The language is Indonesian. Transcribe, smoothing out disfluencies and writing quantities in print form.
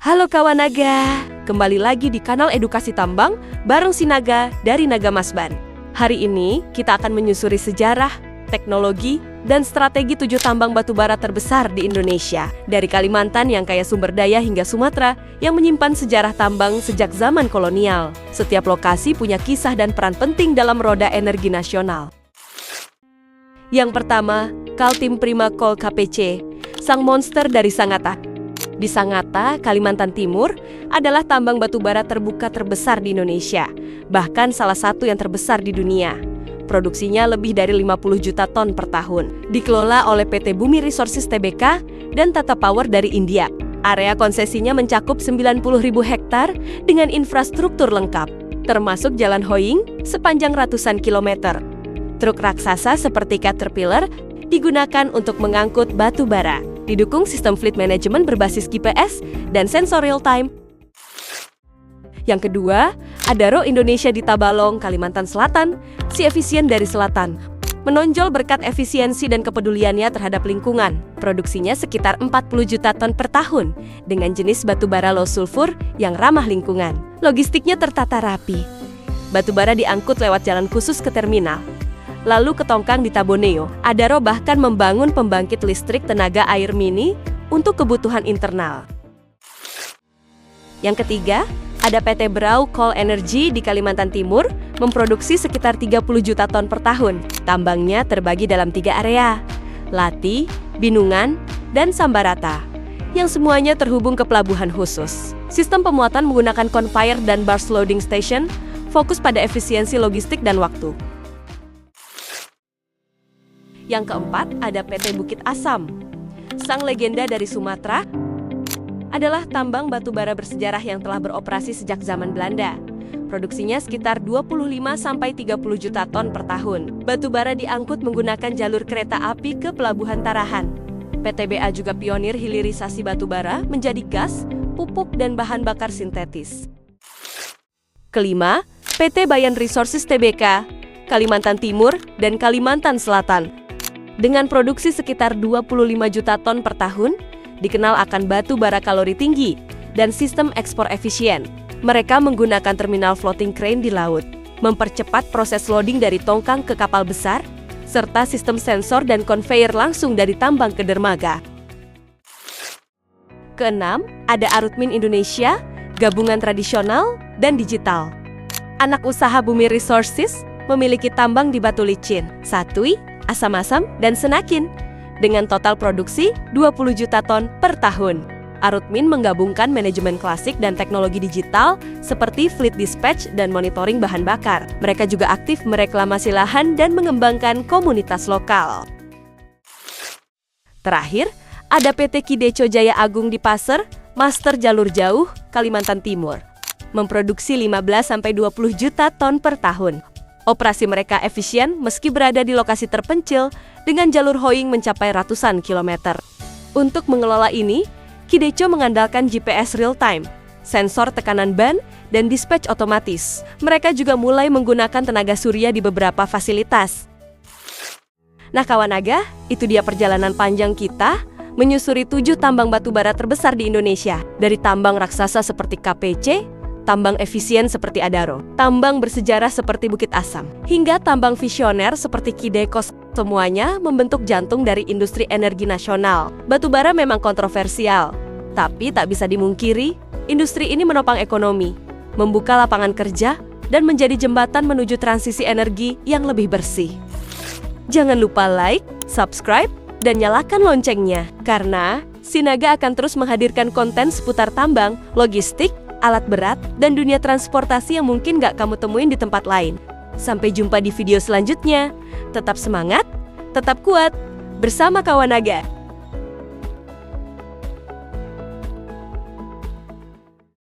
Halo kawan naga, kembali lagi di kanal Edukasi Tambang bareng si Naga dari Naga Masban. Hari ini kita akan menyusuri sejarah, teknologi, dan strategi 7 tambang batubara terbesar di Indonesia. Dari Kalimantan yang kaya sumber daya hingga Sumatera yang menyimpan sejarah tambang sejak zaman kolonial. Setiap lokasi punya kisah dan peran penting dalam roda energi nasional. Yang pertama, Kaltim Prima Coal KPC, sang monster dari Sangatta. Di Sangatta, Kalimantan Timur, adalah tambang batubara terbuka terbesar di Indonesia, bahkan salah satu yang terbesar di dunia. Produksinya lebih dari 50 juta ton per tahun. Dikelola oleh PT Bumi Resources Tbk dan Tata Power dari India. Area konsesinya mencakup 90.000 hektar dengan infrastruktur lengkap, termasuk jalan hoing sepanjang ratusan kilometer. Truk raksasa seperti Caterpillar digunakan untuk mengangkut batu bara. Didukung sistem fleet management berbasis GPS dan sensor real-time. Yang kedua, Adaro Indonesia di Tabalong, Kalimantan Selatan, si efisien dari selatan. Menonjol berkat efisiensi dan kepeduliannya terhadap lingkungan. Produksinya sekitar 40 juta ton per tahun, dengan jenis batubara low sulfur yang ramah lingkungan. Logistiknya tertata rapi. Batubara diangkut lewat jalan khusus ke terminal. Lalu ke Tongkang di Taboneo, Adaro bahkan membangun pembangkit listrik tenaga air mini untuk kebutuhan internal. Yang ketiga, ada PT Brau Coal Energy di Kalimantan Timur, memproduksi sekitar 30 juta ton per tahun. Tambangnya terbagi dalam 3 area, Lati, Binungan, dan Sambarata, yang semuanya terhubung ke pelabuhan khusus. Sistem pemuatan menggunakan conveyor dan barge loading station, fokus pada efisiensi logistik dan waktu. Yang keempat, ada PT Bukit Asam. Sang legenda dari Sumatera adalah tambang batubara bersejarah yang telah beroperasi sejak zaman Belanda. Produksinya sekitar 25-30 juta ton per tahun. Batubara diangkut menggunakan jalur kereta api ke Pelabuhan Tarahan. PTBA juga pionir hilirisasi batubara menjadi gas, pupuk, dan bahan bakar sintetis. Kelima, PT Bayan Resources Tbk, Kalimantan Timur, dan Kalimantan Selatan. Dengan produksi sekitar 25 juta ton per tahun, dikenal akan batu bara kalori tinggi dan sistem ekspor efisien. Mereka menggunakan terminal floating crane di laut, mempercepat proses loading dari tongkang ke kapal besar, serta sistem sensor dan conveyor langsung dari tambang ke dermaga. Keenam, ada Arutmin Indonesia, gabungan tradisional dan digital. Anak usaha Bumi Resources memiliki tambang di Batu Licin, Satui, Asam-Asam, dan Senakin, dengan total produksi 20 juta ton per tahun. Arutmin menggabungkan manajemen klasik dan teknologi digital seperti fleet dispatch dan monitoring bahan bakar. Mereka juga aktif mereklamasi lahan dan mengembangkan komunitas lokal. Terakhir, ada PT Kideco Jaya Agung di Pasir, master jalur jauh, Kalimantan Timur. Memproduksi 15-20 juta ton per tahun. Operasi mereka efisien meski berada di lokasi terpencil dengan jalur hoing mencapai ratusan kilometer. Untuk mengelola ini, Kideco mengandalkan GPS real-time, sensor tekanan ban, dan dispatch otomatis. Mereka juga mulai menggunakan tenaga surya di beberapa fasilitas. Nah kawan naga, itu dia perjalanan panjang kita menyusuri 7 tambang batubara terbesar di Indonesia. Dari tambang raksasa seperti KPC, tambang efisien seperti Adaro, tambang bersejarah seperti Bukit Asam, hingga tambang visioner seperti Kideco. Semuanya membentuk jantung dari industri energi nasional. Batubara memang kontroversial, tapi tak bisa dimungkiri, industri ini menopang ekonomi, membuka lapangan kerja, dan menjadi jembatan menuju transisi energi yang lebih bersih. Jangan lupa like, subscribe, dan nyalakan loncengnya, karena si Naga akan terus menghadirkan konten seputar tambang, logistik, alat berat, dan dunia transportasi yang mungkin gak kamu temuin di tempat lain. Sampai jumpa di video selanjutnya. Tetap semangat, tetap kuat, bersama kawan naga.